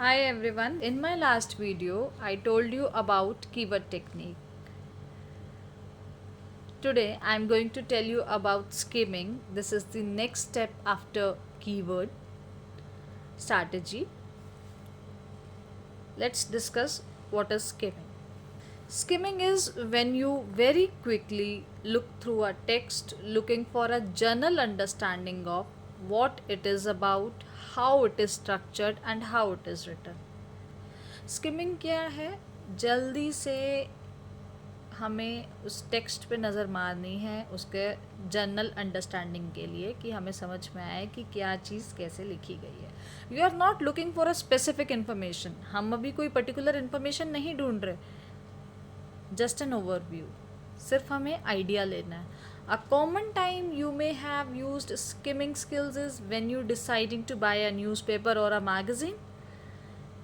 Hi everyone. In my last video, I told you about keyword technique. Today, I am going to tell you about skimming. This is the next step after keyword strategy. Let's discuss what is skimming. Skimming is when you very quickly look through a text looking for a general understanding of what it is about, how it is structured, and how it is written. Skimming क्या है? जल्दी से हमें उस text पे नज़र मारनी है उसके जनरल अंडरस्टैंडिंग के लिए कि हमें समझ में आए कि क्या चीज़ कैसे लिखी गई है. You are not looking for a specific information. हम अभी कोई पर्टिकुलर इन्फॉर्मेशन नहीं ढूंढ रहे, जस्ट एन ओवरव्यू. सिर्फ हमें आइडिया लेना है. A common time you may have used skimming skills is when you deciding to buy a newspaper और a magazine.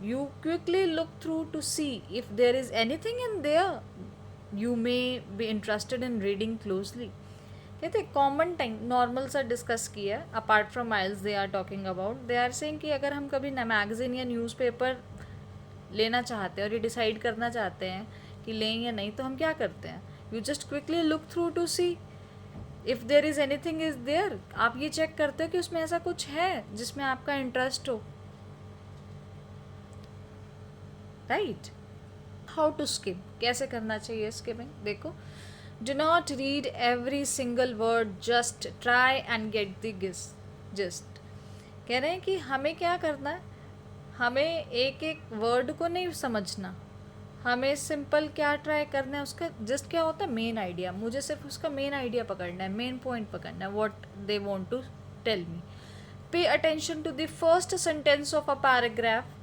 You quickly look through to see if there is anything in there you may be interested in reading closely. कहते common time normal सा discuss किया. Apart from aisles they are talking about, they are saying कि अगर हम कभी magazine या newspaper लेना चाहते हैं और ये डिसाइड करना चाहते हैं कि लें या नहीं, तो हम क्या करते हैं? You just quickly look through to see if there is anything is there. आप ये चेक करते हो कि उसमें ऐसा कुछ है जिसमें आपका इंटरेस्ट हो. राइट. हाउ टू स्किम, कैसे करना चाहिए स्किमिंग? देखो, do not read every single word, just try and get the gist. कह रहे हैं कि हमें क्या करना है, हमें एक एक वर्ड को नहीं समझना, हमें सिंपल क्या ट्राई करना है, उसका जस्ट क्या होता है, मेन आइडिया. मुझे सिर्फ उसका मेन आइडिया पकड़ना है, मेन पॉइंट पकड़ना है, what they want to tell me. Pay attention to the first sentence of a paragraph.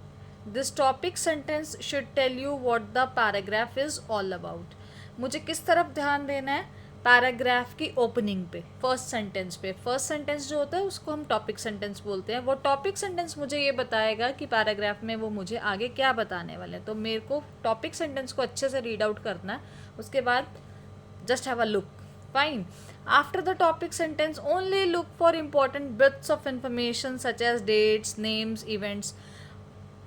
This topic sentence should tell you what the paragraph is all about. मुझे किस तरफ ध्यान देना है? पैराग्राफ की ओपनिंग पे, फर्स्ट सेंटेंस पे. First sentence जो होता है उसको हम टॉपिक सेंटेंस बोलते हैं. वो टॉपिक सेंटेंस मुझे ये बताएगा कि पैराग्राफ में वो मुझे आगे क्या बताने वाले हैं. तो मेरे को टॉपिक सेंटेंस को अच्छे से रीड आउट करना है. उसके बाद just have a look. Fine. After the topic sentence, only look for important bits of information such as dates, names, events.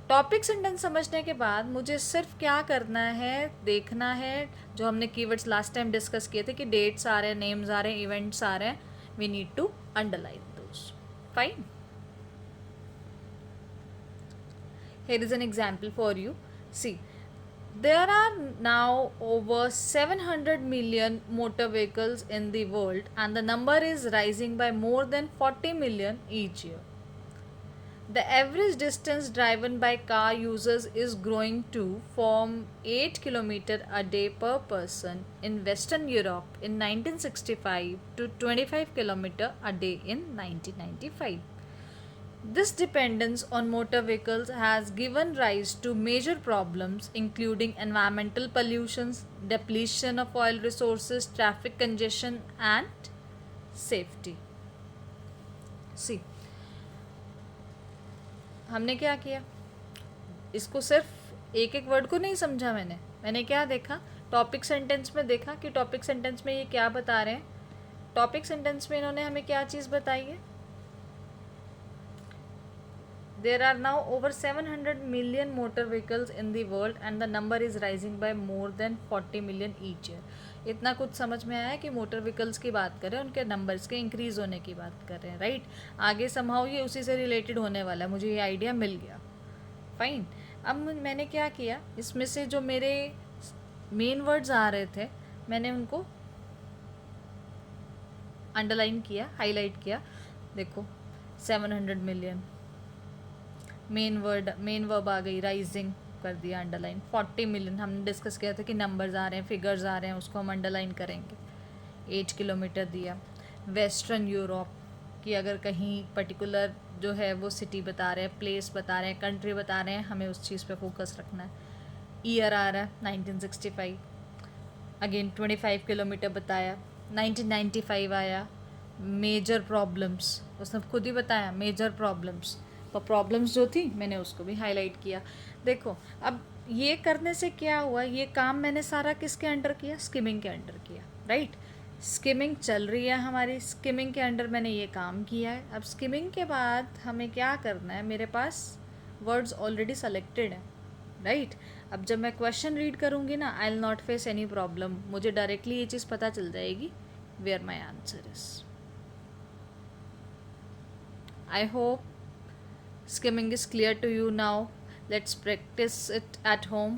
Topic sentence समझने के बाद मुझे सिर्फ क्या करना है, देखना है जो हमने कीवर्ड्स लास्ट टाइम डिस्कस किए थे कि डेट्स आ रहे हैं, नेम्स आ रहे हैं, इवेंट्स आ रहे हैं. We need to underline those. Fine. Here is an example for you. See, there are now over 700 million motor vehicles in the world and the number is rising by more than 40 million each year. The average distance driven by car users is growing to from 8 km a day per person in Western Europe in 1965 to 25 km a day in 1995. This dependence on motor vehicles has given rise to major problems including environmental pollutions, depletion of oil resources, traffic congestion and safety. See, हमने क्या किया? इसको सिर्फ एक एक word को नहीं समझा. मैंने क्या देखा? टॉपिक सेंटेंस में देखा कि टॉपिक सेंटेंस में ये क्या बता रहे हैं. टॉपिक सेंटेंस में इन्होंने हमें क्या चीज़ बताई है? There are now over 700 million motor vehicles in the world and the number is rising by more than 40 million each year. इतना कुछ समझ में आया कि मोटर व्हीकल्स की बात करें, उनके नंबर्स के इंक्रीज़ होने की बात कर रहे हैं. राइट. आगे समहाउ ये उसी से रिलेटेड होने वाला है. मुझे ये आइडिया मिल गया. फाइन. अब मैंने क्या किया, इसमें से जो मेरे मेन वर्ड्स आ रहे थे मैंने उनको अंडरलाइन किया, हाईलाइट किया. देखो, 700 मिलियन मेन वर्ब आ गई, राइजिंग कर दिया अंडरलाइन. 40 मिलियन हमने डिस्कस किया था कि नंबर्स आ रहे हैं, फिगर्स आ रहे हैं, उसको हम अंडरलाइन करेंगे. 8 किलोमीटर दिया. वेस्टर्न यूरोप की अगर कहीं पर्टिकुलर जो है वो सिटी बता रहे हैं, प्लेस बता रहे हैं, कंट्री बता रहे हैं, हमें उस चीज़ पे फोकस रखना है. ईयर आ रहा है 1965. अगेन 25 किलोमीटर बताया. 1995 आया. मेजर प्रॉब्लम्स, उसने खुद ही बताया मेजर प्रॉब्लम्स. और प्रॉब्लम्स जो थी मैंने उसको भी हाईलाइट किया. देखो, अब ये करने से क्या हुआ, ये काम मैंने सारा किसके अंडर किया? स्किमिंग के अंडर किया. राइट. स्किमिंग चल रही है हमारी, स्किमिंग के अंडर मैंने ये काम किया है. अब स्किमिंग के बाद हमें क्या करना है, मेरे पास वर्ड्स ऑलरेडी सेलेक्टेड हैं, राइट? अब जब मैं क्वेश्चन रीड करूँगी ना, I will not face any problem, मुझे डायरेक्टली ये चीज़ पता चल जाएगी where my answer is. I hope skimming is clear to you now. Let's practice it at home.